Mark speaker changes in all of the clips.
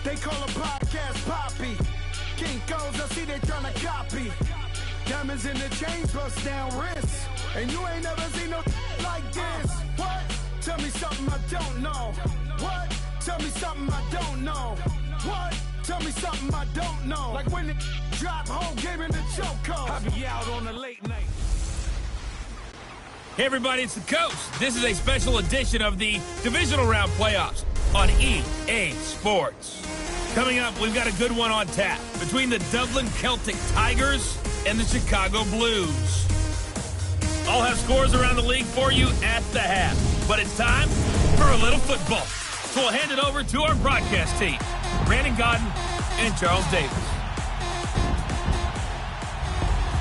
Speaker 1: They call a podcast Poppy. Kinkos, I see they tryna copy. Diamonds in the chains, bust down wrists. And you ain't never seen no like this. What? Tell me something I don't know. What? Tell me something I don't know. What? Tell me something I don't know. Like when it drop, whole game in the chokehold. I be out on the late night.
Speaker 2: Hey everybody, it's the Coach. This is a special edition of the Divisional Round Playoffs on EA Sports. Coming up, we've got a good one on tap between the Dublin Celtic Tigers and the Chicago Blues. I'll have scores around the league for you at the half. But it's time for a little football. So we'll hand it over to our broadcast team, Brandon Godden and Charles Davis.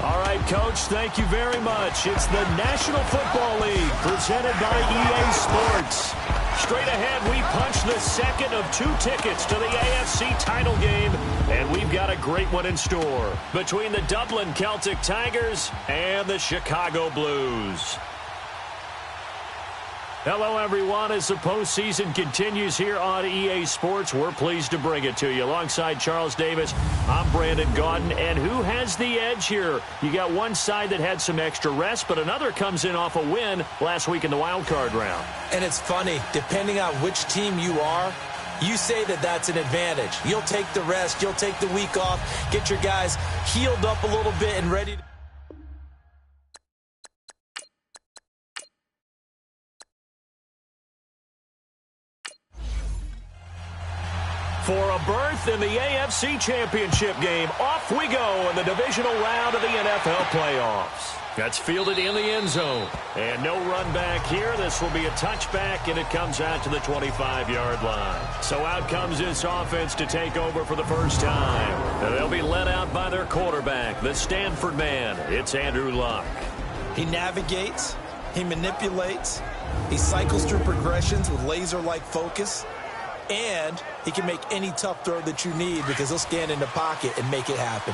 Speaker 3: All right, Coach, thank you very much. It's the National Football League presented by EA Sports. Straight ahead, we punch the second of 2 tickets to the AFC title game, and we've got a great one in store between the Dublin Celtic Tigers and the Chicago Blues. Hello, everyone. As the postseason continues here on EA Sports, we're pleased to bring it to you. Alongside Charles Davis, I'm Brandon Gaudin. And who has the edge here? You got one side that had some extra rest, but another comes in off a win last week in the wild card round.
Speaker 4: And it's funny, depending on which team you are, you say that that's an advantage. You'll take the rest, you'll take the week off, get your guys healed up a little bit and ready to...
Speaker 3: For a berth in the AFC Championship game, off we go in the divisional round of the NFL playoffs. That's fielded in the end zone. And no run back here. This will be a touchback, and it comes out to the 25-yard line. So out comes this offense to take over for the first time. And they'll be led out by their quarterback, the Stanford man. It's Andrew Luck.
Speaker 4: He navigates, he manipulates, he cycles through progressions with laser-like focus. And he can make any tough throw that you need because he'll stand in the pocket and make it happen.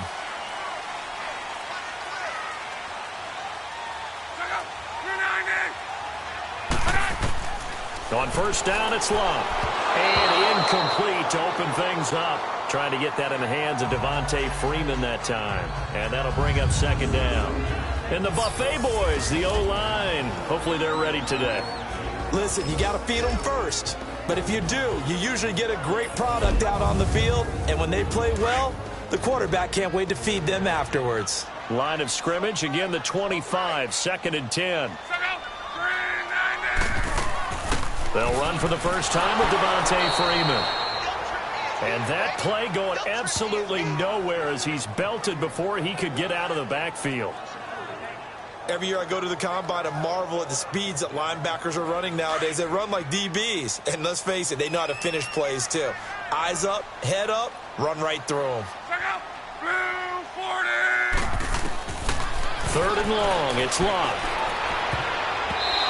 Speaker 3: On first down, it's Luck. And incomplete to open things up. Trying to get that in the hands of Devontae Freeman that time. And that'll bring up second down. And the Buffet boys, the O-line. Hopefully they're ready today.
Speaker 4: Listen, you got to feed them first. But if you do, you usually get a great product out on the field. And when they play well, the quarterback can't wait to feed them afterwards.
Speaker 3: Line of scrimmage, again the 25, 2nd and 10. They'll run for the first time with Devontae Freeman. And that play going absolutely nowhere as he's belted before he could get out of the backfield.
Speaker 4: Every year I go to the combine and marvel at the speeds that linebackers are running nowadays. They run like DBs. And let's face it, they know how to finish plays too. Eyes up, head up, run right through them.
Speaker 1: Blue 40!
Speaker 3: 3rd and long, it's Luck.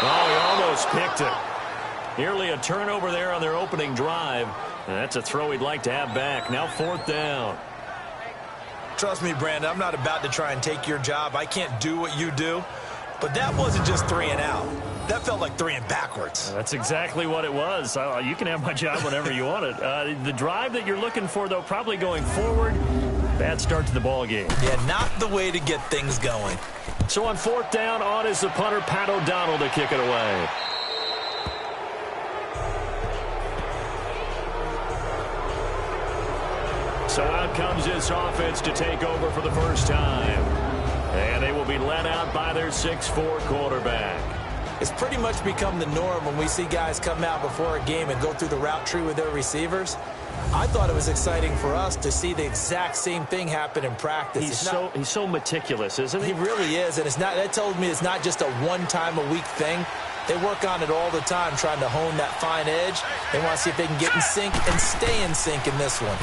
Speaker 3: Oh, he almost picked it. Nearly a turnover there on their opening drive. And that's a throw he'd like to have back. Now 4th down.
Speaker 4: Trust me, Brandon, I'm not about to try and take your job. I can't do what you do. But that wasn't just 3 and out. That felt like 3 and backwards.
Speaker 3: That's exactly what it was. You can have my job whenever you want it. The drive that you're looking for, though, probably going forward, bad start to the ball game.
Speaker 4: Yeah, not the way to get things going.
Speaker 3: So on 4th down, on is the punter, Pat O'Donnell, to kick it away. So out comes this offense to take over for the first time. And they will be led out by their 6'4" quarterback.
Speaker 4: It's pretty much become the norm when we see guys come out before a game and go through the route tree with their receivers. I thought it was exciting for us to see the exact same thing happen in practice.
Speaker 3: He's so meticulous, isn't he?
Speaker 4: He really is, and that tells me it's not just a one-time-a-week thing. They work on it all the time, trying to hone that fine edge. They want to see if they can get in sync and stay in sync in this one.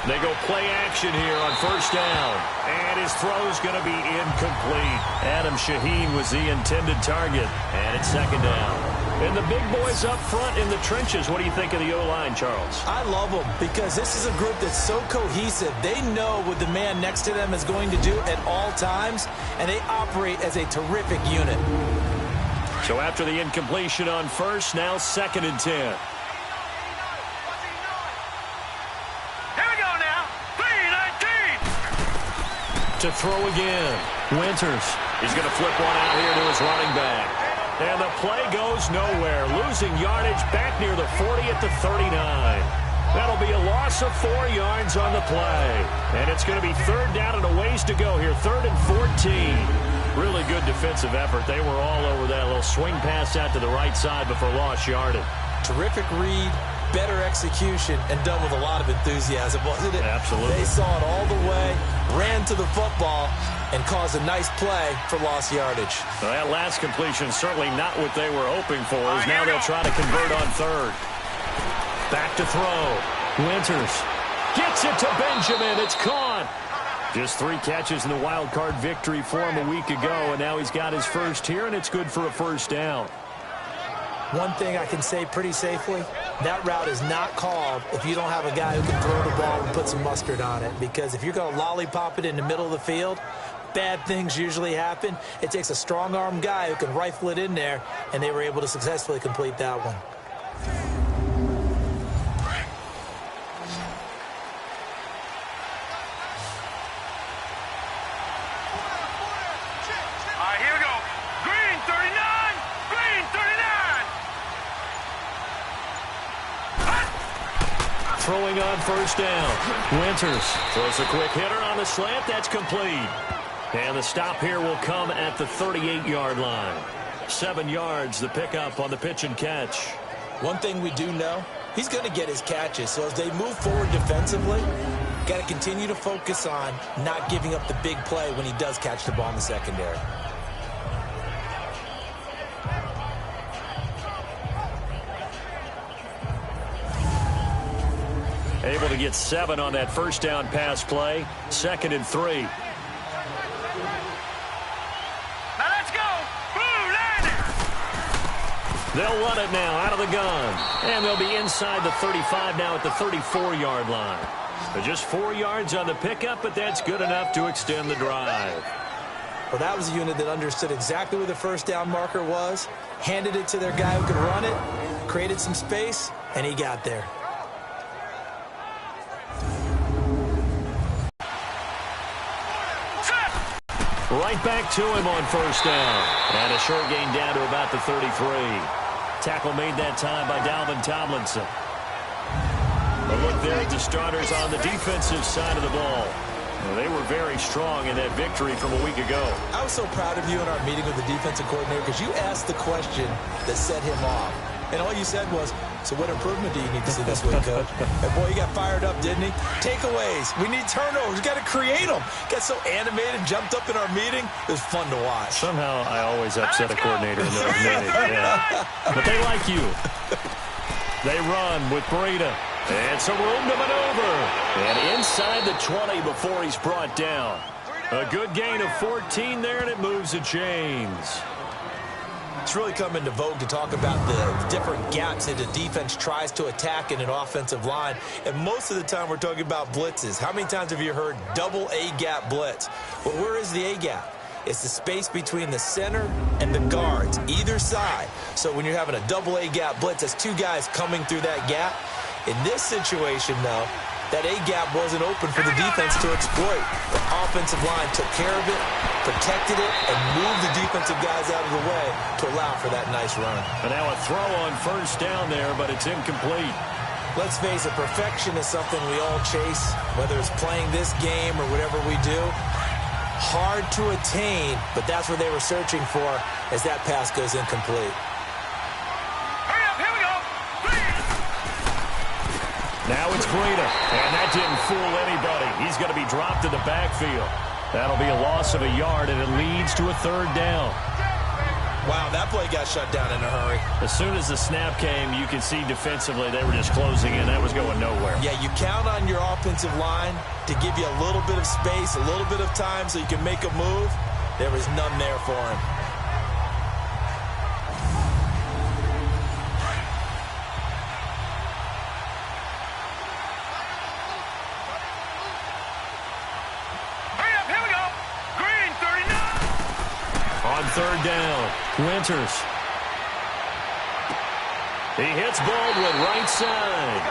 Speaker 3: They go play action here on first down. And his throw's going to be incomplete. Adam Shaheen was the intended target. And it's 2nd down. And the big boys up front in the trenches. What do you think of the O-line, Charles?
Speaker 4: I love them because this is a group that's so cohesive. They know what the man next to them is going to do at all times. And they operate as a terrific unit.
Speaker 3: So after the incompletion on first, now 2nd and 10. To throw again. Winters. He's going to flip one out here to his running back. And the play goes nowhere. Losing yardage back near the 40 at the 39. That'll be a loss of 4 yards on the play. And it's going to be third down and a ways to go here. 3rd and 14. Really good defensive effort. They were all over that little swing pass out to the right side before lost yardage.
Speaker 4: Terrific read, better execution, and done with a lot of enthusiasm, wasn't it?
Speaker 3: Absolutely.
Speaker 4: They saw it all the way, ran to the football, and caused a nice play for lost yardage.
Speaker 3: Well, that last completion certainly not what they were hoping for. As now they'll try to convert on 3rd. Back to throw. Winters gets it to Benjamin. It's caught. Just 3 catches in the wild card victory for him a week ago, and now he's got his first here, and it's good for a first down.
Speaker 4: One thing I can say pretty safely, that route is not called if you don't have a guy who can throw the ball and put some mustard on it. Because if you're going to lollipop it in the middle of the field, bad things usually happen. It takes a strong-arm guy who can rifle it in there, and they were able to successfully complete that one.
Speaker 3: Throwing on first down. Winters throws a quick hitter on the slant. That's complete. And the stop here will come at the 38-yard line. 7 yards, the pickup on the pitch and catch.
Speaker 4: One thing we do know, he's going to get his catches. So as they move forward defensively, got to continue to focus on not giving up the big play when he does catch the ball in the secondary.
Speaker 3: Able to get 7 on that first down pass play. 2nd and 3.
Speaker 5: Now let's go.
Speaker 3: They'll run it now out of the gun. And they'll be inside the 35 now at the 34-yard line. But just 4 yards on the pickup, but that's good enough to extend the drive.
Speaker 4: Well, that was a unit that understood exactly where the first down marker was, handed it to their guy who could run it, created some space, and he got there.
Speaker 3: Right back to him on first down. And a short gain down to about the 33. Tackle made that time by Dalvin Tomlinson. A look there at the starters on the defensive side of the ball. Well, they were very strong in that victory from a week ago.
Speaker 4: I was so proud of you in our meeting with the defensive coordinator because you asked the question that set him off. And all you said was, so what improvement do you need to see this week, Coach? And boy, he got fired up, didn't he? Takeaways. We need turnovers. We got to create them. Got so animated, jumped up in our meeting. It was fun to watch.
Speaker 3: Somehow I always upset a coordinator in those meetings. Yeah. But they like you. They run with Breida. And some room to maneuver. And inside the 20 before he's brought down. A good gain of 14 there, and it moves the chains.
Speaker 4: It's really come into vogue to talk about the different gaps that a defense tries to attack in an offensive line. And most of the time we're talking about blitzes. How many times have you heard double A-gap blitz? Well, where is the A-gap? It's the space between the center and the guards, either side. So when you're having a double A-gap blitz, that's 2 guys coming through that gap. In this situation, though, that A-gap wasn't open for the defense to exploit. The offensive line took care of it, protected it, and moved the defensive guys out of the way to allow for that nice run.
Speaker 3: And now a throw on first down there, but it's incomplete.
Speaker 4: Let's face it, perfection is something we all chase, whether it's playing this game or whatever we do. Hard to attain, but that's what they were searching for as that pass goes incomplete.
Speaker 3: Now it's Breida, and that didn't fool anybody. He's going to be dropped in the backfield. That'll be a loss of a yard, and it leads to a 3rd down.
Speaker 4: Wow, that play got shut down in a hurry.
Speaker 3: As soon as the snap came, you can see defensively they were just closing in. That was going nowhere.
Speaker 4: Yeah, you count on your offensive line to give you a little bit of space, a little bit of time so you can make a move. There was none there for him.
Speaker 3: On 3rd down, Winters. He hits Baldwin right side.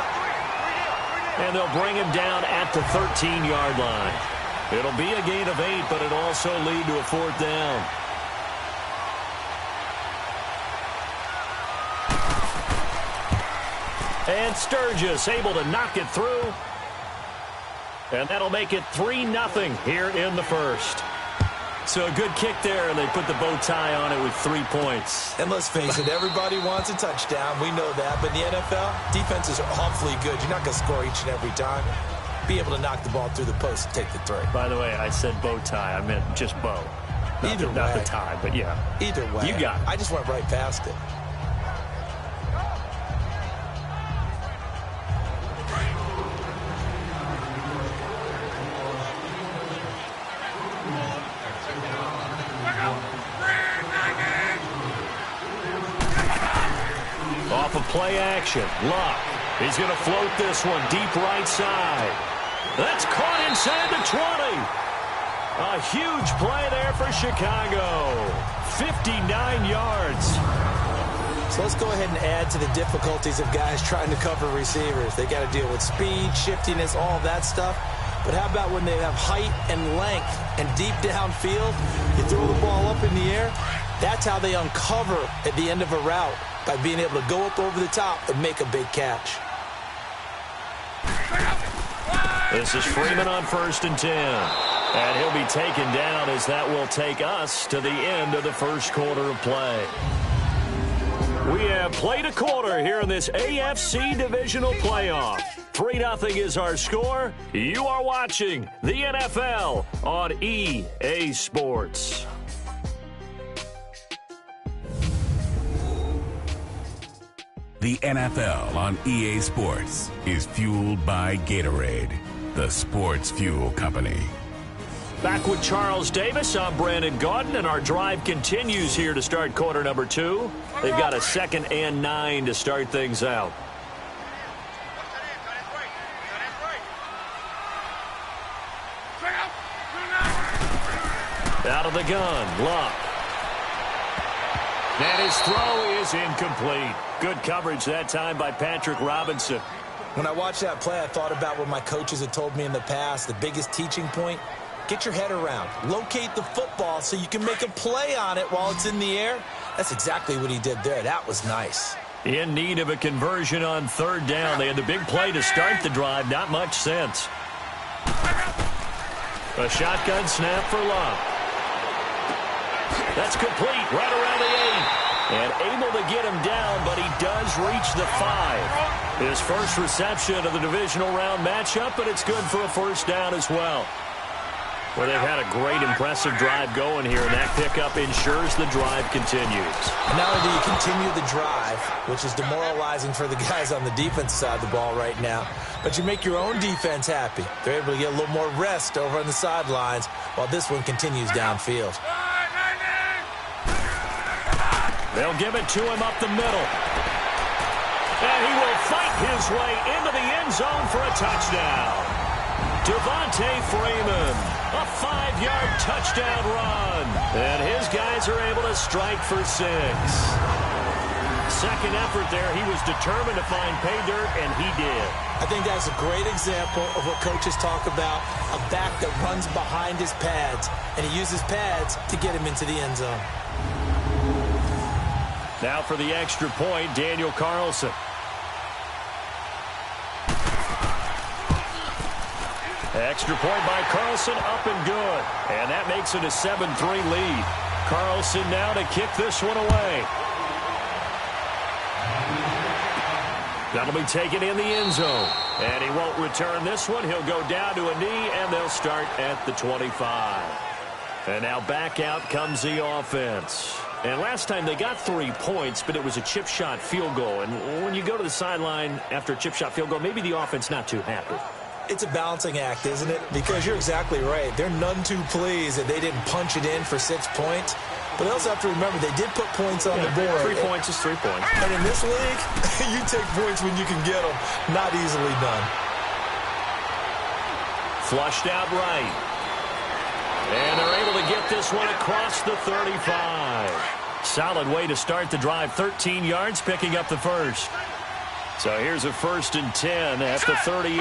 Speaker 3: And they'll bring him down at the 13-yard line. It'll be a gain of 8, but it'll also lead to a 4th down. And Sturgis able to knock it through. And that'll make it 3-0 here in the first. So a good kick there, and they put the bow tie on it with 3 points.
Speaker 4: And let's face it, everybody wants a touchdown. We know that. But in the NFL, defenses are awfully good. You're not going to score each and every time. Be able to knock the ball through the post and take the 3.
Speaker 3: By the way, I said bow tie. I meant just bow.
Speaker 4: Either way.
Speaker 3: Not the tie, but yeah.
Speaker 4: Either way.
Speaker 3: You got it.
Speaker 4: I just went right past it.
Speaker 3: Off of play action. Luck. He's going to float this one deep right side. That's caught inside the 20. A huge play there for Chicago. 59 yards.
Speaker 4: So let's go ahead and add to the difficulties of guys trying to cover receivers. They got to deal with speed, shiftiness, all that stuff. But how about when they have height and length and deep downfield? You throw the ball up in the air. That's how they uncover at the end of a route, by being able to go up over the top and make a big catch.
Speaker 3: This is Freeman on 1st and 10. And he'll be taken down as that will take us to the end of the first quarter of play. We have played a quarter here in this AFC divisional playoff. 3-0 is our score. You are watching the NFL on EA Sports.
Speaker 6: The NFL on EA Sports is fueled by Gatorade, the sports fuel company.
Speaker 3: Back with Charles Davis, I'm Brandon Gaudin, and our drive continues here to start quarter number 2. They've got a 2nd and 9 to start things out. Out of the gun, Luck. And his throw is incomplete. Good coverage that time by Patrick Robinson.
Speaker 4: When I watched that play, I thought about what my coaches had told me in the past. The biggest teaching point, get your head around. Locate the football so you can make a play on it while it's in the air. That's exactly what he did there. That was nice.
Speaker 3: In need of a conversion on 3rd down. They had the big play to start the drive. Not much sense. A shotgun snap for Luck. That's complete right around the 8. And able to get him down, but he does reach the 5. His first reception of the divisional round matchup, but it's good for a 1st down as well. Well, they've had a great, impressive drive going here, and that pickup ensures the drive continues.
Speaker 4: Not only do you continue the drive, which is demoralizing for the guys on the defense side of the ball right now, but you make your own defense happy. They're able to get a little more rest over on the sidelines while this one continues downfield.
Speaker 3: They'll give it to him up the middle. And he will fight his way into the end zone for a touchdown. Devontae Freeman, a 5-yard touchdown run. And his guys are able to strike for 6. Second effort there, he was determined to find pay dirt, and he did.
Speaker 4: I think that's a great example of what coaches talk about, a back that runs behind his pads, and he uses pads to get him into the end zone.
Speaker 3: Now for the extra point, Daniel Carlson. Extra point by Carlson, up and good. And that makes it a 7-3 lead. Carlson now to kick this one away. That'll be taken in the end zone. And he won't return this one. He'll go down to a knee, and they'll start at the 25. And now back out comes the offense. And last time they got 3 points, but it was a chip shot field goal. And when you go to the sideline after a chip shot field goal, maybe the offense not too happy.
Speaker 4: It's a balancing act, isn't it? Because you're exactly right. They're none too pleased that they didn't punch it in for 6 points. But they also have to remember they did put points on the board.
Speaker 3: 3 points is 3 points.
Speaker 4: And in this league, you take points when you can get them. Not easily done.
Speaker 3: Flushed out right. And they're able to get this one across the 35. Solid way to start the drive. 13 yards, picking up the first. So here's a 1st and 10 at the 38.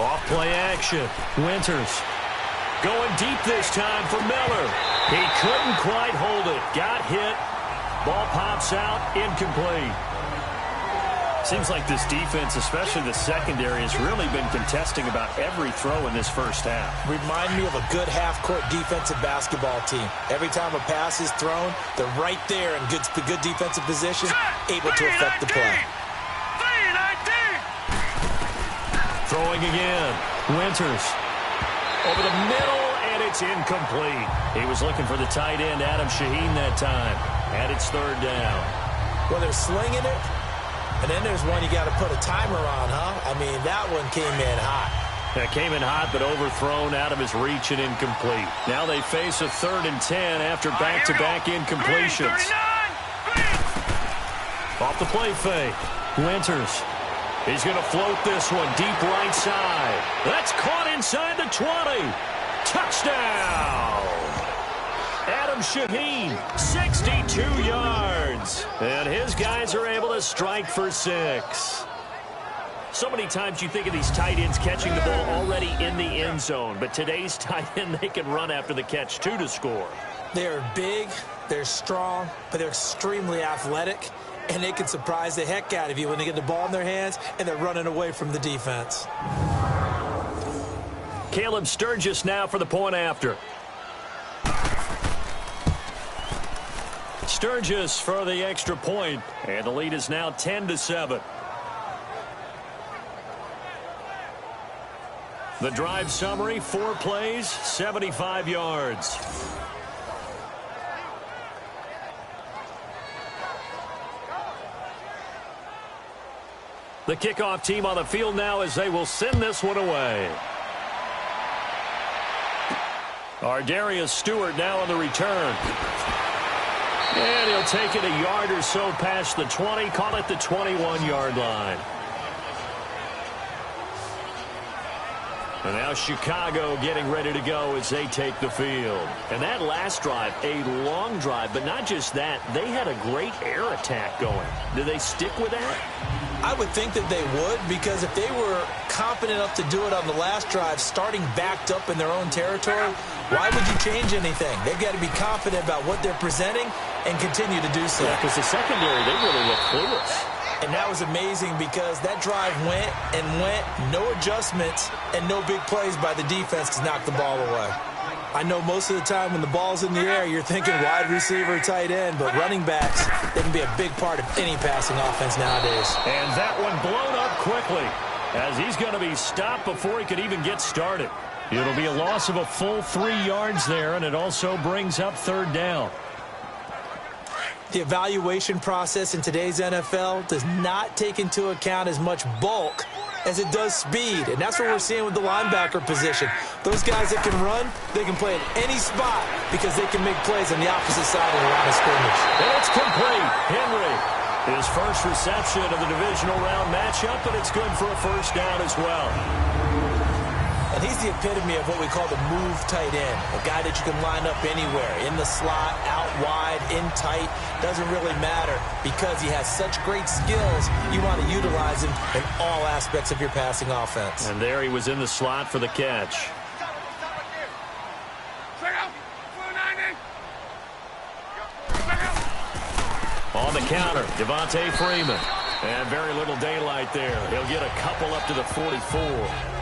Speaker 3: Off play action. Winters going deep this time for Miller. He couldn't quite hold it. Got hit. Ball pops out. Incomplete. Seems like this defense, especially the secondary, has really been contesting about every throw in this first half.
Speaker 4: Remind me of a good half-court defensive basketball team. Every time a pass is thrown, they're right there in good defensive position, able to affect the play.
Speaker 3: Throwing again. Winters over the middle, and it's incomplete. He was looking for the tight end, Adam Shaheen, that time. And it's third down.
Speaker 4: Well, they're slinging it, and then there's one you got to put a timer on, huh? I mean, that one came in hot.
Speaker 3: That came in hot, but overthrown, out of his reach and incomplete. Now they face a 3rd and 10 after back-to-back incompletions. Off the play fake. Winters. He's going to float this one deep right side. That's caught inside the 20. Touchdown! Adam Shaheen, 62 yards. And his guys are able to strike for 6. So many times you think of these tight ends catching the ball already in the end zone. But today's tight end, they can run after the catch, too, to score.
Speaker 4: They're big, they're strong, but they're extremely athletic. And they can surprise the heck out of you when they get the ball in their hands and they're running away from the defense.
Speaker 3: Caleb Sturgis now for the point after. Sturgis for the extra point, and the lead is now 10-7. The drive summary, 4 plays, 75 yards. The kickoff team on the field now as they will send this one away. Ardarius Stewart now on the return. And he'll take it a yard or so past the 20, call it the 21-yard line. And now Chicago getting ready to go as they take the field. And that last drive, a long drive, but not just that, they had a great air attack going. Do they stick with that?
Speaker 4: I would think that they would, because if they were confident enough to do it on the last drive, starting backed up in their own territory, why would you change anything? They've got to be confident about what they're presenting and continue to do so.
Speaker 3: Yeah, because the secondary, they really look clueless.
Speaker 4: And that was amazing because that drive went and went, no adjustments, and no big plays by the defense to knock the ball away. I know most of the time when the ball's in the air, you're thinking wide receiver, tight end, but running backs, they can be a big part of any passing offense nowadays.
Speaker 3: And that one blown up quickly as he's going to be stopped before he could even get started. It'll be a loss of a full 3 yards there, and it also brings up third down.
Speaker 4: The evaluation process in today's NFL does not take into account as much bulk as it does speed, and that's what we're seeing with the linebacker position. Those guys that can run, they can play at any spot because they can make plays on the opposite side of the line of scrimmage.
Speaker 3: And it's complete. Henry, his first reception of the divisional round matchup, but it's good for a first down as well.
Speaker 4: And he's the epitome of what we call the move tight end, a guy that you can line up anywhere, in the slot, out wide, in tight, doesn't really matter because he has such great skills. You want to utilize him in all aspects of your passing offense.
Speaker 3: And there he was in the slot for the catch. On the counter, Devontae Freeman. And very little daylight there. He'll get a couple up to the 44.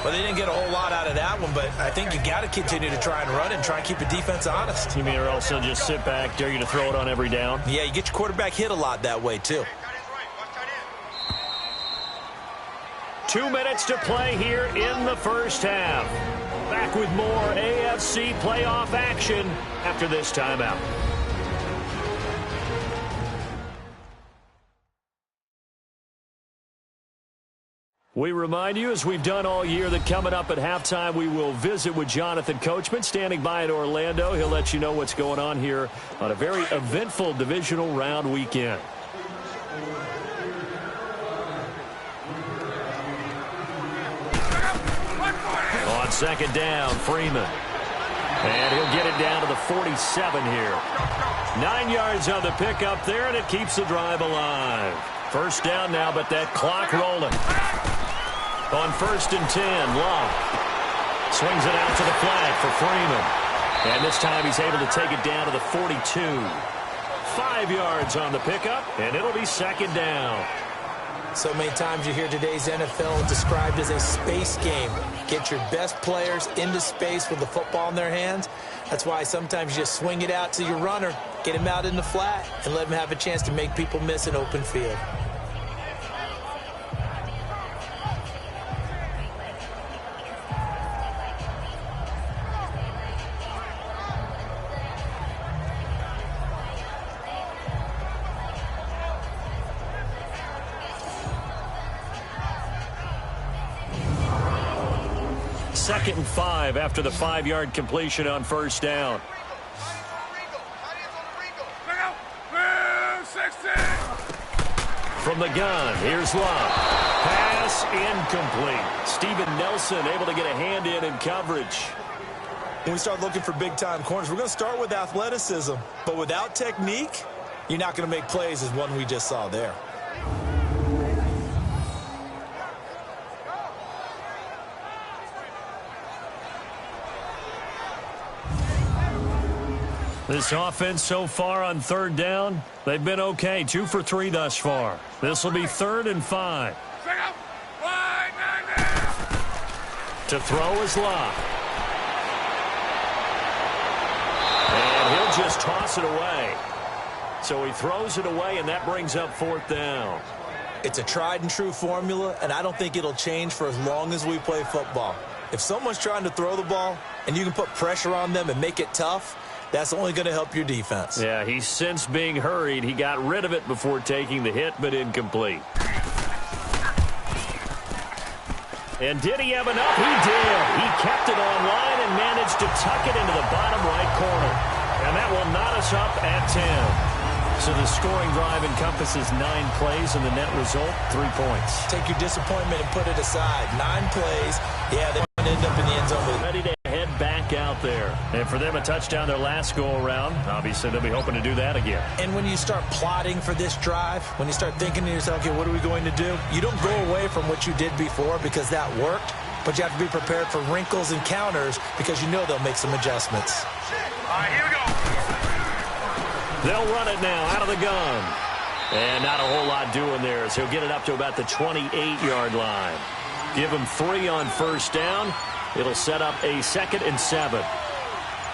Speaker 4: Well, they didn't get a whole lot out of that one, but I think you got to continue to try and run and try and keep the defense honest.
Speaker 3: You mean or also just sit back, dare you to throw it on every down?
Speaker 4: Yeah, you get your quarterback hit a lot that way, too.
Speaker 3: 2 minutes to play here in the first half. Back with more AFC playoff action after this timeout. We remind you, as we've done all year, that coming up at halftime, we will visit with Jonathan Coachman, standing by in Orlando. He'll let you know what's going on here on a very eventful divisional round weekend. On second down, Freeman. And he'll get it down to the 47 here. 9 yards on the pickup there, and it keeps the drive alive. First down now, but that clock rolling. On 1st and 10, Love swings it out to the flag for Freeman. And this time he's able to take it down to the 42. 5 yards on the pickup, and it'll be 2nd down.
Speaker 4: So many times you hear today's NFL described as a space game. Get your best players into space with the football in their hands. That's why sometimes you just swing it out to your runner, get him out in the flat, and let him have a chance to make people miss an open field.
Speaker 3: Second and 5 after the 5-yard completion on 1st down. From the gun, here's Love. Pass incomplete. Steven Nelson able to get a hand in coverage.
Speaker 4: When we start looking for big-time corners, we're going to start with athleticism. But without technique, you're not going to make plays as one we just saw there.
Speaker 3: This offense so far on 3rd down, they've been okay. 2 for 3 thus far. This will be 3rd and 5. To throw is Love. And he'll just toss it away. So he throws it away, and that brings up 4th down.
Speaker 4: It's a tried-and-true formula, and I don't think it'll change for as long as we play football. If someone's trying to throw the ball, and you can put pressure on them and make it tough, that's only going to help your defense.
Speaker 3: Yeah, he's since being hurried. He got rid of it before taking the hit, but incomplete. And did he have enough? He did. He kept it on line and managed to tuck it into the bottom right corner. And that will knot us up at 10. So the scoring drive encompasses 9 plays, and the net result, 3 points.
Speaker 4: Take your disappointment and put it aside. 9 plays. Yeah, they end up in the end zone.
Speaker 3: Ready to head back out there. And for them, a touchdown their last go-around. Obviously, they'll be hoping to do that again.
Speaker 4: And when you start plotting for this drive, when you start thinking to yourself, okay, what are we going to do? You don't go away from what you did before because that worked, but you have to be prepared for wrinkles and counters because you know they'll make some adjustments.
Speaker 5: All right, here we go.
Speaker 3: They'll run it now out of the gun. And not a whole lot doing there as he'll get it up to about the 28-yard line. Give him 3 on 1st down. It'll set up a 2nd and 7.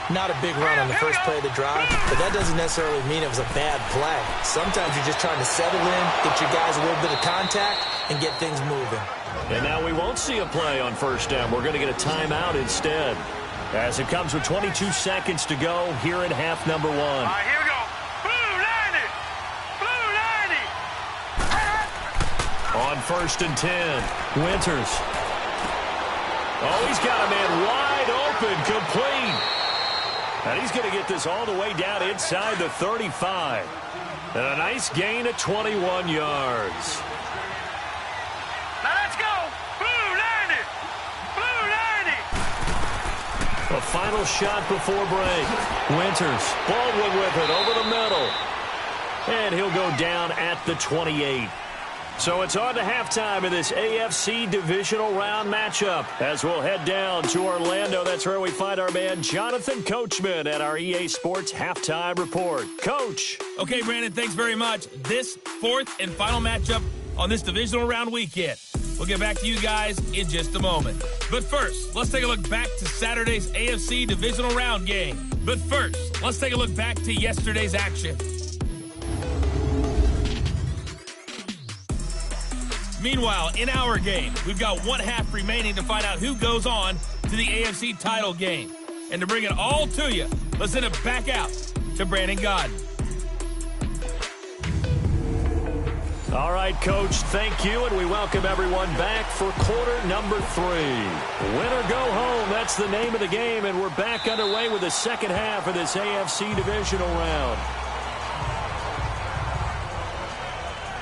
Speaker 4: Not a big run on the first play of the drive, but that doesn't necessarily mean it was a bad play. Sometimes you're just trying to settle in, get your guys a little bit of contact, and get things moving.
Speaker 3: And now we won't see a play on 1st down. We're going to get a timeout instead. As it comes with 22 seconds to go here at half number 1.
Speaker 5: All right, here we go. Blue 90. Blue 90.
Speaker 3: On 1st and 10, Winters. Oh, he's got a man wide open, complete. And he's going to get this all the way down inside the 35. And a nice gain of 21 yards.
Speaker 5: Now let's go. Blue 90. Blue 90.
Speaker 3: A final shot before break. Winters, Baldwin with it over the middle. And he'll go down at the 28. So it's on to halftime in this AFC divisional round matchup as we'll head down to Orlando. That's where we find our man Jonathan Coachman at our EA Sports Halftime Report. Coach.
Speaker 2: Okay, Brandon, thanks very much. This 4th and final matchup on this divisional round weekend. We'll get back to you guys in just a moment. But first, let's take a look back to Saturday's AFC divisional round game. But first, let's take a look back to yesterday's action. Meanwhile, in our game, we've got 1 half remaining to find out who goes on to the AFC title game. And to bring it all to you, let's send it back out to Brandon Godden.
Speaker 3: All right, Coach, thank you, and we welcome everyone back for quarter number 3. Win or go home, that's the name of the game, and we're back underway with the second half of this AFC divisional round.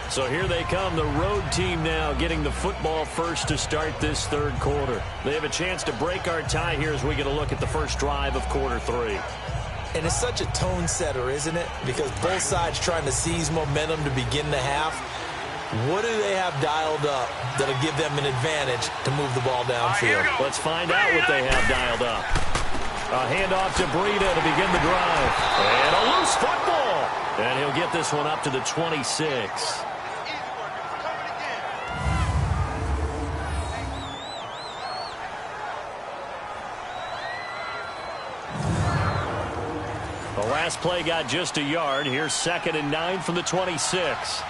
Speaker 3: So here they come, the road team now getting the football first to start this 3rd quarter. They have a chance to break our tie here as we get a look at the first drive of quarter 3.
Speaker 4: And it's such a tone setter, isn't it? Because both sides trying to seize momentum to begin the half. What do they have dialed up that'll give them an advantage to move the ball downfield?
Speaker 3: Let's find out what they have dialed up. A handoff to Breida to begin the drive. And a loose football. And he'll get this one up to the 26. The last play got just a yard. Here's 2nd and 9 from the 26.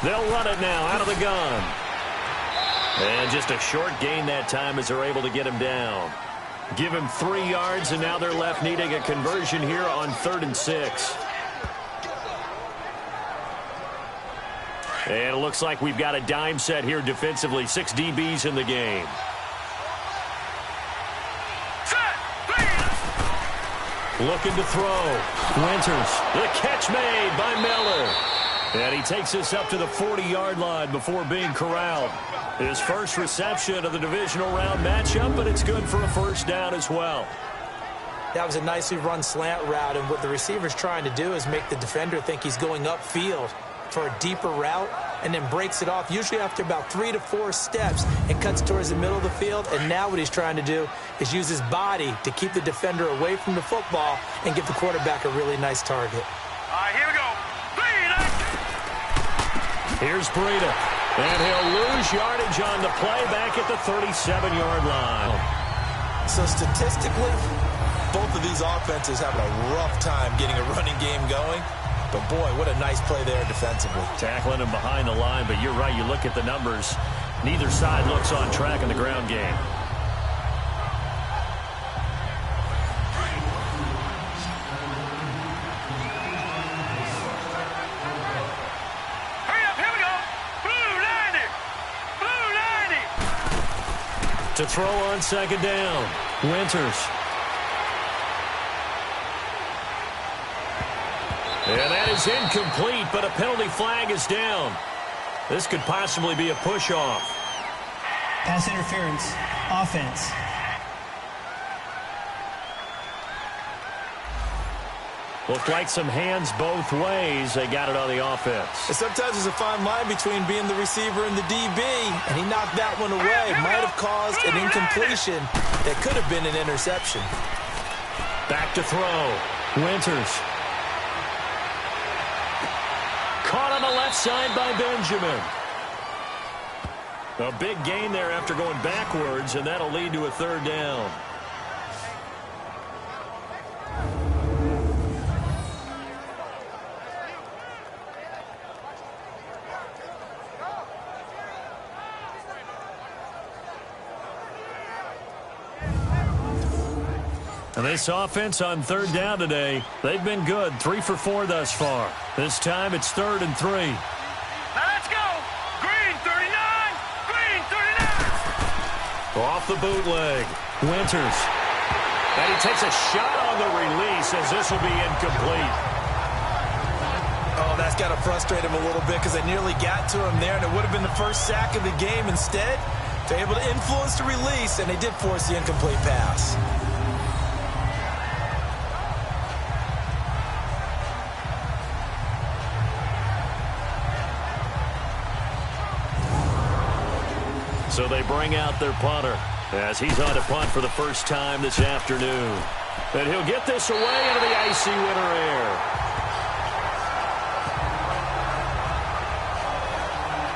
Speaker 3: They'll run it now out of the gun. And just a short gain that time as they're able to get him down. Give him 3 yards, and now they're left needing a conversion here on 3rd and 6. And it looks like we've got a dime set here defensively. 6 DBs in the game. Looking to throw. Winters. The catch made by Miller. And he takes this up to the 40-yard line before being corralled. His first reception of the divisional round matchup, but it's good for a first down as well.
Speaker 4: That was a nicely run slant route, and what the receiver's trying to do is make the defender think he's going upfield for a deeper route, and then breaks it off, usually after about 3 to 4 steps, and cuts towards the middle of the field. And now what he's trying to do is use his body to keep the defender away from the football and give the quarterback a really nice target.
Speaker 5: All right, here we go.
Speaker 3: Here's Breida, and he'll lose yardage on the play back at the 37-yard line.
Speaker 4: So statistically, both of these offenses having a rough time getting a running game going. But, boy, what a nice play there defensively.
Speaker 3: Tackling him behind the line, but you're right. You look at the numbers. Neither side looks on track in the ground game. To throw on 2nd down. Winters. And that is incomplete, but a penalty flag is down. This could possibly be a push-off.
Speaker 7: Pass interference. Offense.
Speaker 3: Looked like some hands both ways. They got it on the offense.
Speaker 4: And sometimes there's a fine line between being the receiver and the DB, and he knocked that one away. Might have caused an incompletion that could have been an interception.
Speaker 3: Back to throw. Winters. Caught on the left side by Benjamin. A big gain there after going backwards, and that'll lead to a 3rd down. And this offense on 3rd down today, they've been good. 3 for 4 thus far. This time it's 3rd and 3.
Speaker 5: Now let's go. Green 39. Green 39.
Speaker 3: Off the bootleg. Winters. And he takes a shot on the release as this will be incomplete.
Speaker 4: Oh, that's got to frustrate him a little bit because they nearly got to him there, and it would have been the first sack of the game. Instead, they're able to influence the release, and they did force the incomplete pass.
Speaker 3: So they bring out their punter as he's on to punt for the first time this afternoon. And he'll get this away into the icy winter air.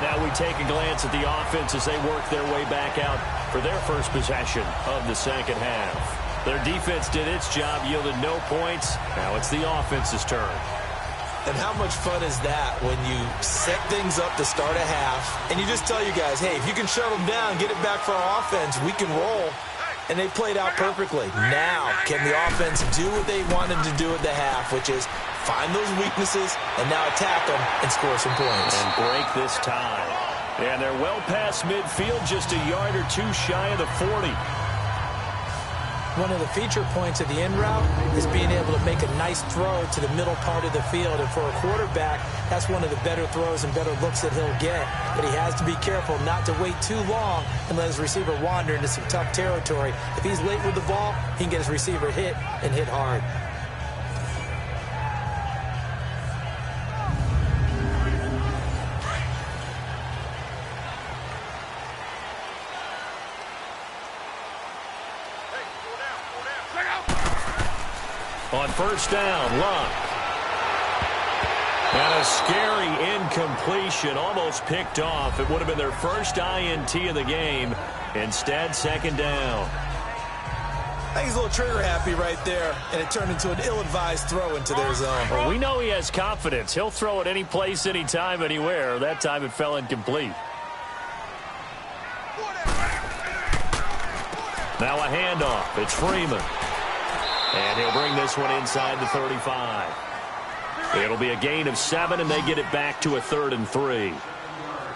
Speaker 3: Now we take a glance at the offense as they work their way back out for their first possession of the 2nd half. Their defense did its job, yielded no points. Now it's the offense's turn.
Speaker 4: And how much fun is that when you set things up to start a half and you just tell you guys, hey, if you can shut them down, get it back for our offense, we can roll. And they played out perfectly. Now, can the offense do what they wanted to do at the half, which is find those weaknesses and now attack them and score some points.
Speaker 3: And break this tie. And they're well past midfield, just a yard or 2 shy of the 40.
Speaker 4: One of the feature points of the in route is being able to make a nice throw to the middle part of the field. And for a quarterback, that's one of the better throws and better looks that he'll get. But he has to be careful not to wait too long and let his receiver wander into some tough territory. If he's late with the ball, he can get his receiver hit and hit hard.
Speaker 3: On first down, Luck. And a scary incompletion, almost picked off. It would have been their first INT of the game. Instead, second down.
Speaker 4: I think he's a little trigger happy right there, and it turned into an ill-advised throw into their zone.
Speaker 3: Well, we know he has confidence. He'll throw it any place, anytime, anywhere. That time it fell incomplete. Now a handoff. It's Freeman. And he'll bring this one inside the 35. It'll be a gain of 7, and they get it back to a 3rd and 3.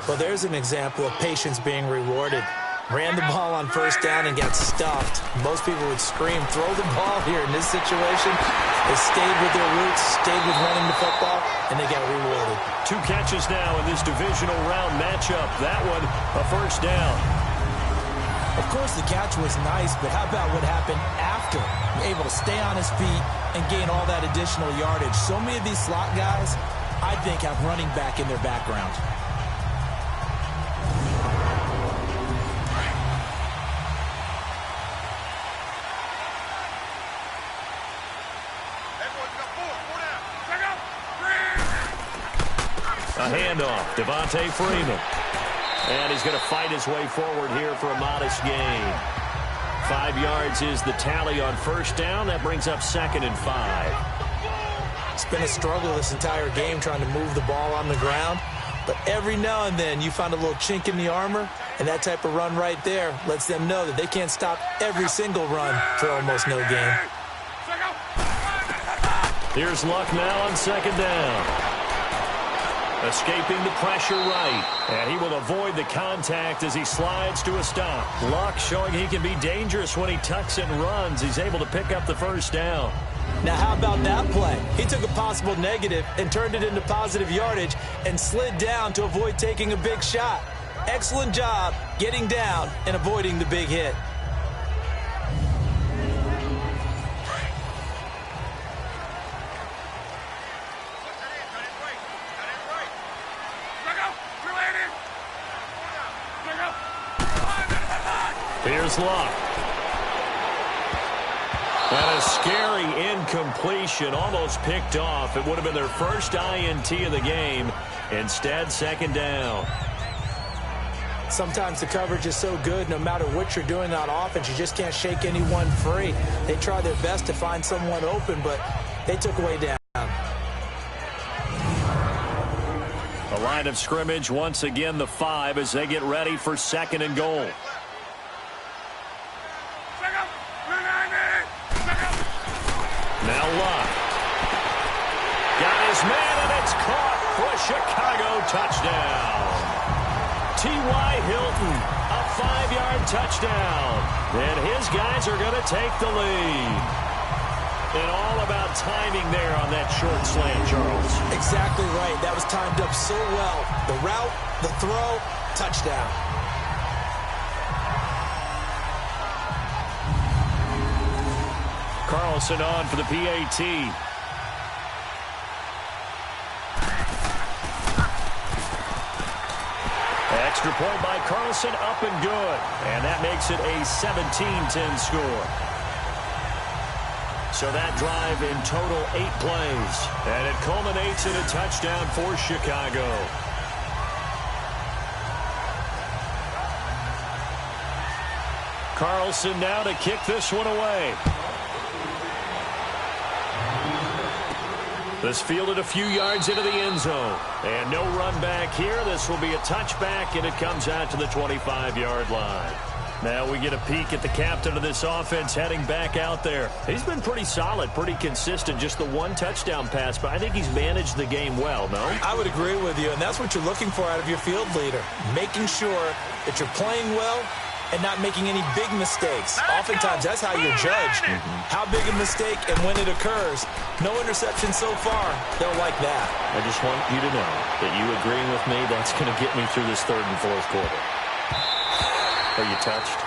Speaker 4: Well, there's an example of patience being rewarded. Ran the ball on first down and got stuffed. Most people would scream, throw the ball here. In this situation, they stayed with their roots, stayed with running the football, and they got rewarded.
Speaker 3: 2 catches now in this divisional round matchup. That one, a first down.
Speaker 4: Of course, the catch was nice, but how about what happened after? Able to stay on his feet and gain all that additional yardage. So many of these slot guys, I think, have running back in their background.
Speaker 3: A handoff, Devontae Freeman. And he's going to fight his way forward here for a modest gain. 5 yards is the tally on first down. That brings up 2nd and 5.
Speaker 4: It's been a struggle this entire game trying to move the ball on the ground. But every now and then you find a little chink in the armor, and that type of run right there lets them know that they can't stop every single run for almost no gain.
Speaker 3: Here's Luck now on second down. Escaping the pressure right. And he will avoid the contact as he slides to a stop. Luck showing he can be dangerous when he tucks and runs. He's able to pick up the first down.
Speaker 4: Now, how about that play? He took a possible negative and turned it into positive yardage and slid down to avoid taking a big shot. Excellent job getting down and avoiding the big hit.
Speaker 3: Here's Luck. And a scary incompletion, almost picked off. It would have been their first INT of the game. Instead, second down.
Speaker 4: Sometimes the coverage is so good, no matter what you're doing on offense, you just can't shake anyone free. They try their best to find someone open, but they took away down.
Speaker 3: The line of scrimmage, once again, the 5 as they get ready for 2nd and goal. Now Luck. Got his man, and it's caught for a Chicago touchdown. T.Y. Hilton, a 5-yard touchdown. And his guys are going to take the lead. And all about timing there on that short slant, Charles.
Speaker 4: Exactly right. That was timed up so well. The route, the throw, touchdown.
Speaker 3: Carlson on for the PAT. Extra point by Carlson, up and good. And that makes it a 17-10 score. So that drive in total 8 plays. And it culminates in a touchdown for Chicago. Carlson now to kick this one away. This fielded a few yards into the end zone. And no run back here. This will be a touchback, and it comes out to the 25-yard line. Now we get a peek at the captain of this offense heading back out there. He's been pretty solid, pretty consistent, just the 1 touchdown pass, but I think he's managed the game well, no?
Speaker 4: I would agree with you, and that's what you're looking for out of your field leader, making sure that you're playing well and not making any big mistakes. Oftentimes, that's how you're judged. How big a mistake and when it occurs. No interception so far. They'll like that.
Speaker 3: I just want you to know that you agreeing with me, that's going to get me through this 3rd and 4th quarter. Are you touched?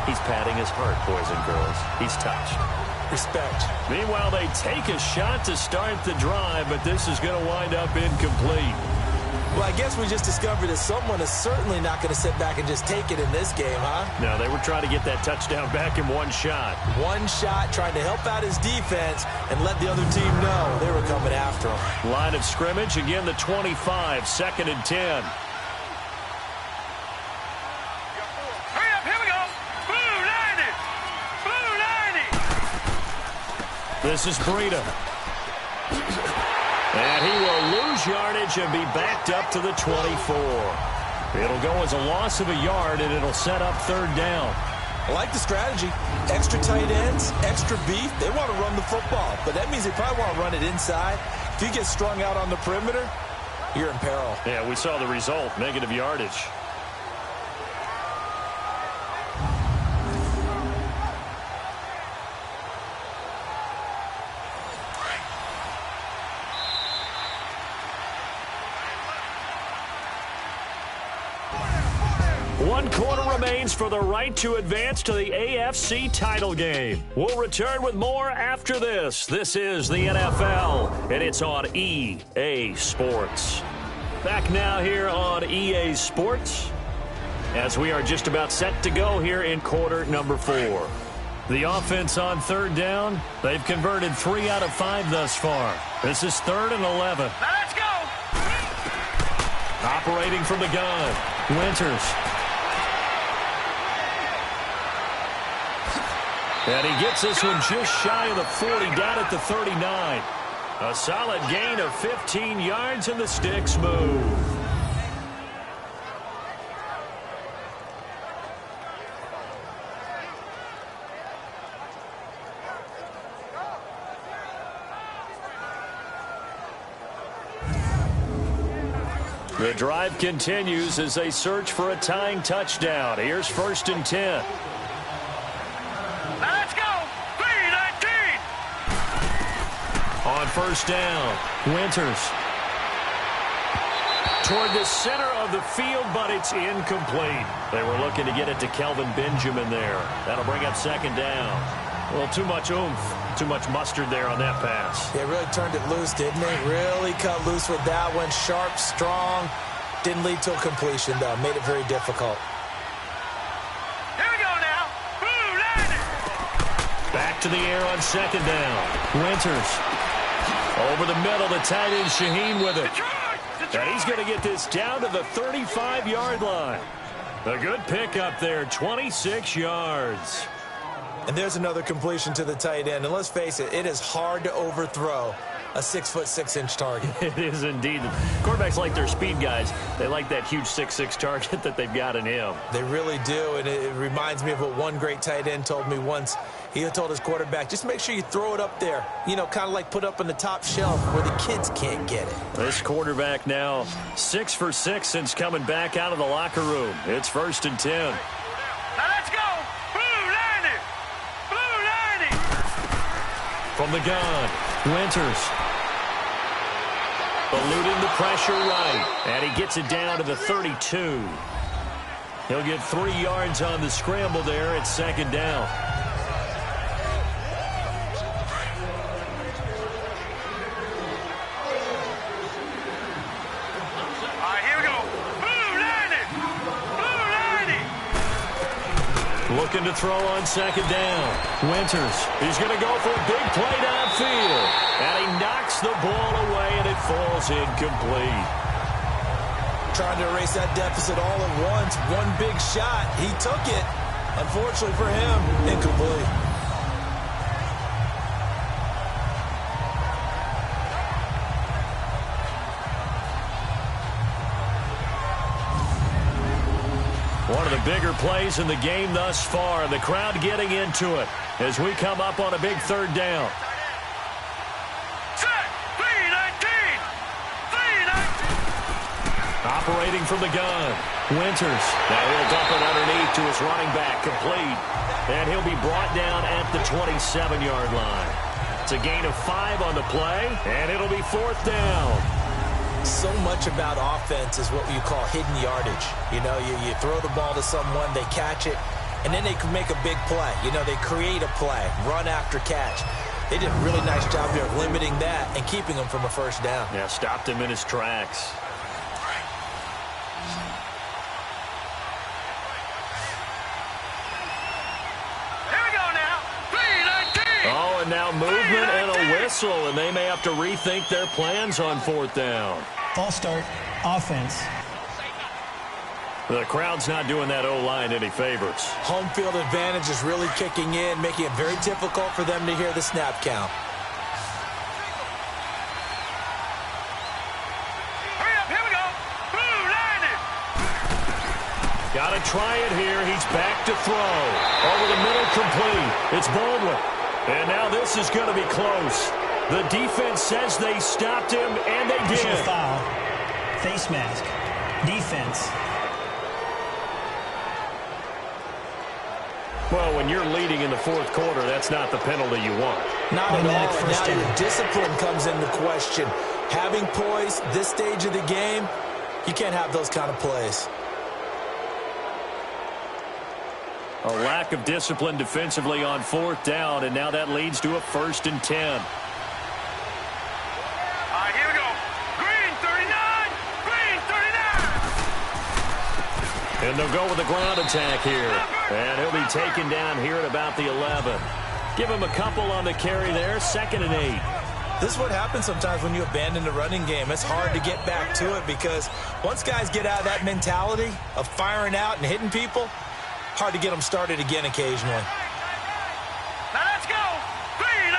Speaker 3: He's patting his heart, boys and girls. He's touched.
Speaker 4: Respect.
Speaker 3: Meanwhile, they take a shot to start the drive, but this is going to wind up incomplete.
Speaker 4: Well, I guess we just discovered that someone is certainly not going to sit back and just take it in this game, huh?
Speaker 3: No, they were trying to get that touchdown back in one shot.
Speaker 4: One shot, trying to help out his defense and let the other team know they were coming after him.
Speaker 3: Line of scrimmage, again the 25, 2nd and 10.
Speaker 5: Hurry up, here we go. Blue 90. Blue 90.
Speaker 3: This is Breida. And he will lose yardage and be backed up to the 24. It'll go as a loss of a yard, and it'll set up 3rd down.
Speaker 4: I like the strategy. Extra tight ends, extra beef. They want to run the football, but that means they probably want to run it inside. If you get strung out on the perimeter, you're in peril.
Speaker 3: Yeah, we saw the result, negative yardage. One quarter remains for the right to advance to the AFC title game. We'll return with more after this. This is the NFL, and it's on EA Sports. Back now here on EA Sports, as we are just about set to go here in quarter number 4. The offense on 3rd down, they've converted 3 out of 5 thus far. This is 3rd and 11.
Speaker 5: Now let's go.
Speaker 3: Operating from the gun, Winters. And he gets this one just shy of the 40, down at the 39. A solid gain of 15 yards, and the sticks move. The drive continues as they search for a tying touchdown. Here's 1st and 10.
Speaker 5: Now let's go. 3-19.
Speaker 3: On 1st down, Winters. Toward the center of the field, but it's incomplete. They were looking to get it to Kelvin Benjamin there. That'll bring up 2nd down. Well, too much oomph, too much mustard there on that pass.
Speaker 4: They really turned it loose, didn't they? Really cut loose with that one. Sharp, strong. Didn't lead to a completion, though. Made it very difficult.
Speaker 5: Here we go now. Blue 90.
Speaker 3: Back to the air on 2nd down. Winters. Over the middle, the tight end Shaheen with it. And he's going to get this down to the 35-yard line. A good pickup there, 26 yards.
Speaker 4: And there's another completion to the tight end. And let's face it, it is hard to overthrow a 6'6" target.
Speaker 3: It is indeed. Quarterbacks like their speed guys. They like that huge 6'6" target that they've got in him.
Speaker 4: They really do, and it reminds me of what one great tight end told me once. He told his quarterback, just make sure you throw it up there. You know, kind of like put up on the top shelf where the kids can't get it.
Speaker 3: This quarterback now 6 for 6 since coming back out of the locker room. It's 1st and 10.
Speaker 5: Now let's go. Blue 90. Blue 90.
Speaker 3: From the gun, Winters. Eluding the pressure right. And he gets it down to the 32. He'll get 3 yards on the scramble there at 2nd down.
Speaker 5: All right, here we go. Blue 90. Blue 90.
Speaker 3: Looking to throw on 2nd down. Winters. He's going to go for a big play downfield. And he knocks the ball away, and it falls incomplete.
Speaker 4: Trying to erase that deficit all at once. One big shot. He took it. Unfortunately for him, incomplete.
Speaker 3: One of the bigger plays in the game thus far. The crowd getting into it as we come up on a big 3rd down.
Speaker 5: Set. 3-19. 3-19.
Speaker 3: Operating from the gun, Winters. Now he'll dump it underneath to his running back, complete. And he'll be brought down at the 27-yard line. It's a gain of 5 on the play, and it'll be 4th down.
Speaker 4: So much about offense is what you call hidden yardage. You know, you throw the ball to someone, they catch it, and then they can make a big play. You know, they create a play, run after catch. They did a really nice job here of limiting that and keeping him from a 1st down.
Speaker 3: Yeah, stopped him in his tracks. now movement and a whistle, and they may have to rethink their plans on 4th down.
Speaker 7: False start, offense.
Speaker 3: The crowd's not doing that O-line any favors.
Speaker 4: Home field advantage is really kicking in, making it very difficult for them to hear the snap count.
Speaker 5: Hurry up, here we go. Blue, line it.
Speaker 3: Got to try it here. He's back to throw. Over the middle, complete. It's Baldwin. And now this is going to be close. The defense says they stopped him, and they did.
Speaker 7: Personal foul. Face mask. Defense.
Speaker 3: Well, when you're leading in the 4th quarter, that's not the penalty you want.
Speaker 4: Not at all.
Speaker 7: First
Speaker 4: Now
Speaker 7: down.
Speaker 4: your discipline comes into question. Having poise this stage of the game, you can't have those kind of plays.
Speaker 3: A lack of discipline defensively on 4th down, and now that leads to a 1st and 10.
Speaker 5: All right, here we go. Green, 39. Green, 39.
Speaker 3: And they'll go with the ground attack here. And he'll be taken down here at about the 11. Give him a couple on the carry there, 2nd and 8.
Speaker 4: This is what happens sometimes when you abandon the running game. It's hard to get back to it because once guys get out of that mentality of firing out and hitting people, hard to get them started again occasionally.
Speaker 5: Now let's go. Green,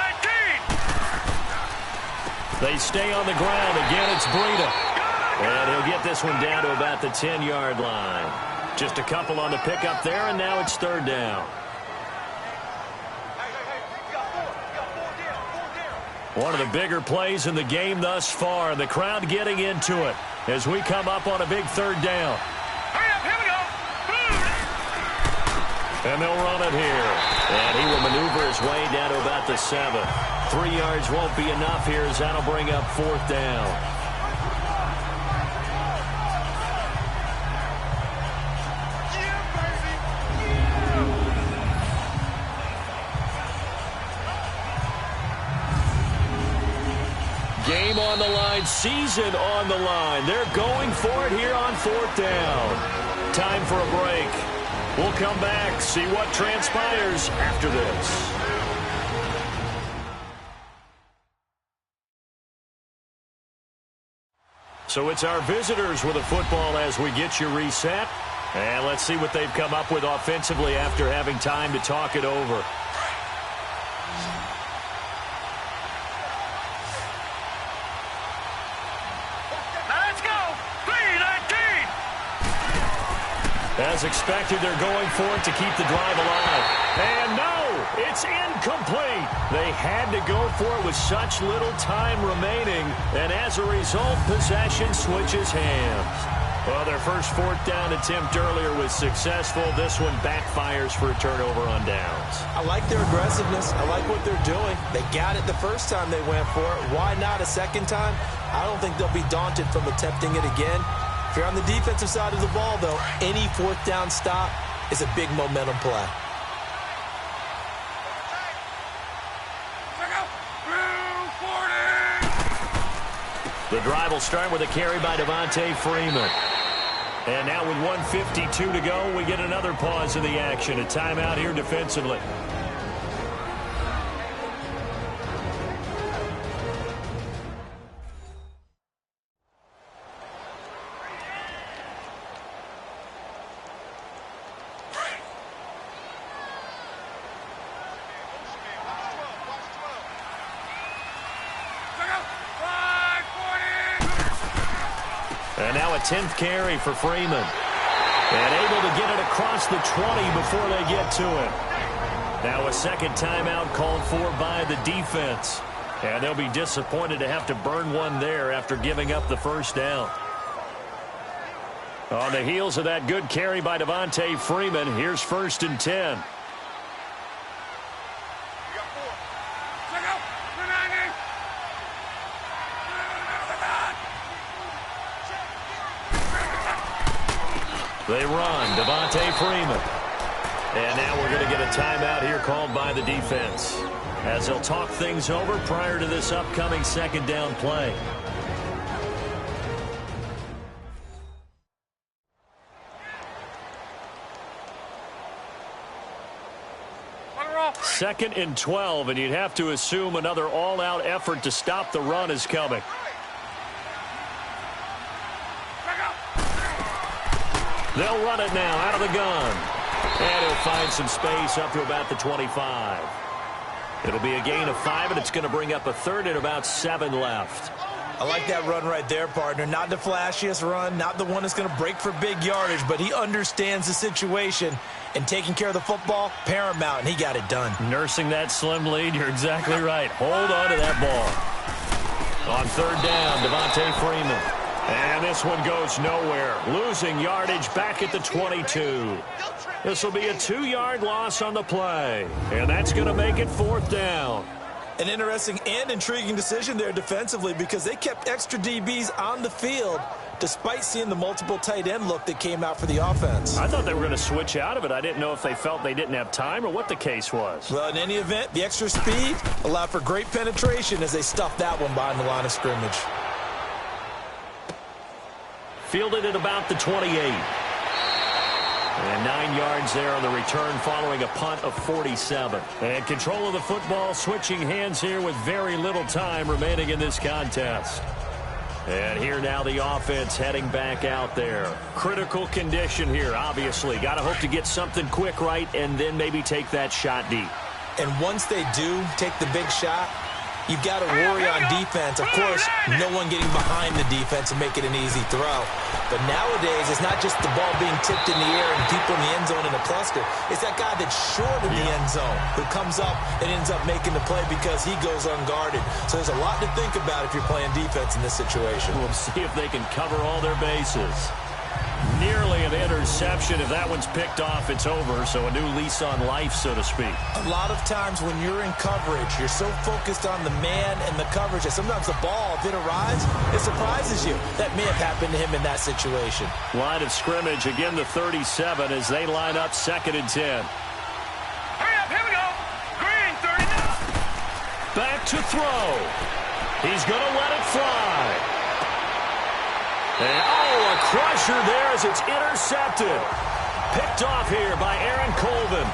Speaker 5: 19.
Speaker 3: They stay on the ground. Again, it's Breida. And he'll get this one down to about the 10-yard line. Just a couple on the pickup there, and now it's 3rd down. One of the bigger plays in the game thus far. The crowd getting into it as we come up on a big 3rd down.
Speaker 5: Hurry up, here we go.
Speaker 3: And they'll run it here. And he will maneuver his way down to about the 7. 3 yards won't be enough here as that'll bring up 4th down. Game on the line, season on the line. They're going for it here on 4th down. Time for a break. We'll come back, see what transpires after this. So it's our visitors with the football as we get you reset. And let's see what they've come up with offensively after having time to talk it over. As expected, they're going for it to keep the drive alive. And no, it's incomplete. They had to go for it with such little time remaining. And as a result, possession switches hands. Well, their first 4th down attempt earlier was successful. This one backfires for a turnover on downs.
Speaker 4: I like their aggressiveness. I like what they're doing. They got it the first time they went for it. Why not a second time? I don't think they'll be daunted from attempting it again. If you're on the defensive side of the ball, though, any 4th down stop is a big momentum play.
Speaker 3: The drive will start with a carry by Devontae Freeman. And now with 1:52 to go, we get another pause in the action. A timeout here defensively. And now a 10th carry for Freeman. And able to get it across the 20 before they get to him. Now a second timeout called for by the defense. And they'll be disappointed to have to burn one there after giving up the first down. On the heels of that good carry by Devontae Freeman, here's 1st and 10. They run, Devontae Freeman. And now we're going to get a timeout here called by the defense, as they'll talk things over prior to this upcoming 2nd down play. 2nd and 12, and you'd have to assume another all-out effort to stop the run is coming. They'll run it now out of the gun. And he'll find some space up to about the 25. It'll be a gain of 5, and it's going to bring up a third and about 7 left.
Speaker 4: I like that run right there, partner. Not the flashiest run, not the one that's going to break for big yardage, but he understands the situation, and taking care of the football, paramount, and he got it done.
Speaker 3: Nursing that slim lead, you're exactly right. Hold on to that ball. On 3rd down, Devontae Freeman. And this one goes nowhere. Losing yardage back at the 22. This will be a 2-yard loss on the play, and that's going to make it 4th down.
Speaker 4: An interesting and intriguing decision there defensively because they kept extra DBs on the field despite seeing the multiple tight end look that came out for the offense.
Speaker 3: I thought they were going to switch out of it. I didn't know if they felt they didn't have time or what the case was.
Speaker 4: Well, in any event, the extra speed allowed for great penetration as they stuffed that one behind the line of scrimmage.
Speaker 3: Fielded at about the 28. And 9 yards there on the return following a punt of 47. And control of the football switching hands here with very little time remaining in this contest. And here now the offense heading back out there. Critical condition here, obviously. Got to hope to get something quick right and then maybe take that shot deep.
Speaker 4: And once they do take the big shot, you've got to worry on defense. Of course, no one getting behind the defense and make it an easy throw. But nowadays, it's not just the ball being tipped in the air and people in the end zone in a cluster. It's that guy that's short of the end zone who comes up and ends up making the play because he goes unguarded. So there's a lot to think about if you're playing defense in this situation.
Speaker 3: We'll see if they can cover all their bases. Nearly an interception. If that one's picked off, it's over. So a new lease on life, so to speak.
Speaker 4: A lot of times when you're in coverage, you're so focused on the man and the coverage that sometimes the ball, if it arrives, it surprises you. That may have happened to him in that situation.
Speaker 3: Line of scrimmage, again the 37 as they line up 2nd and 10.
Speaker 5: Hurry up, here we go. Green, 39.
Speaker 3: Back to throw. He's going to let it fly. And, a crusher there as it's intercepted. Picked off here by Aaron Colvin.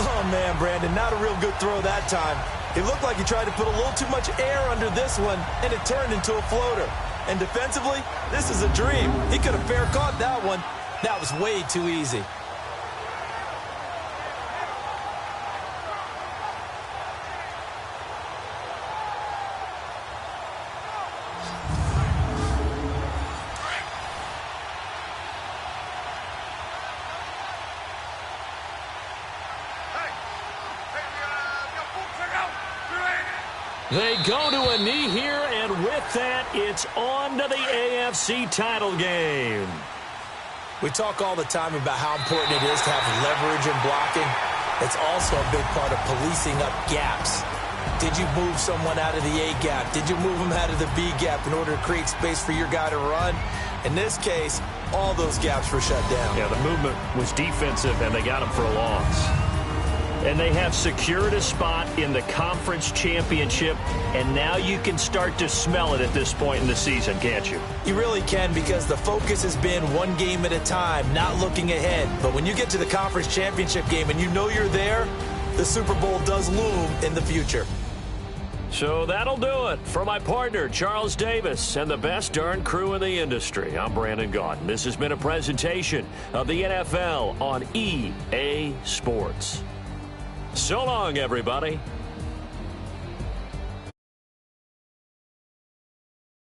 Speaker 4: Oh, man, Brandon, not a real good throw that time. It looked like he tried to put a little too much air under this one, and it turned into a floater. And defensively, this is a dream. He could have fair caught that one. That was way too easy.
Speaker 3: They go to a knee here, and with that, it's on to the AFC title game.
Speaker 4: We talk all the time about how important it is to have leverage in blocking. It's also a big part of policing up gaps. Did you move someone out of the A gap? Did you move them out of the B gap in order to create space for your guy to run? In this case, all those gaps were shut down.
Speaker 3: Yeah, the movement was defensive, and they got him for a loss. And they have secured a spot in the conference championship, and now you can start to smell it at this point in the season, can't you?
Speaker 4: You really can, because the focus has been one game at a time, not looking ahead. But when you get to the conference championship game and you know you're there, the Super Bowl does loom in the future.
Speaker 3: So that'll do it. For my partner, Charles Davis, and the best darn crew in the industry, I'm Brandon Gaudin. This has been a presentation of the NFL on EA Sports. So long, everybody.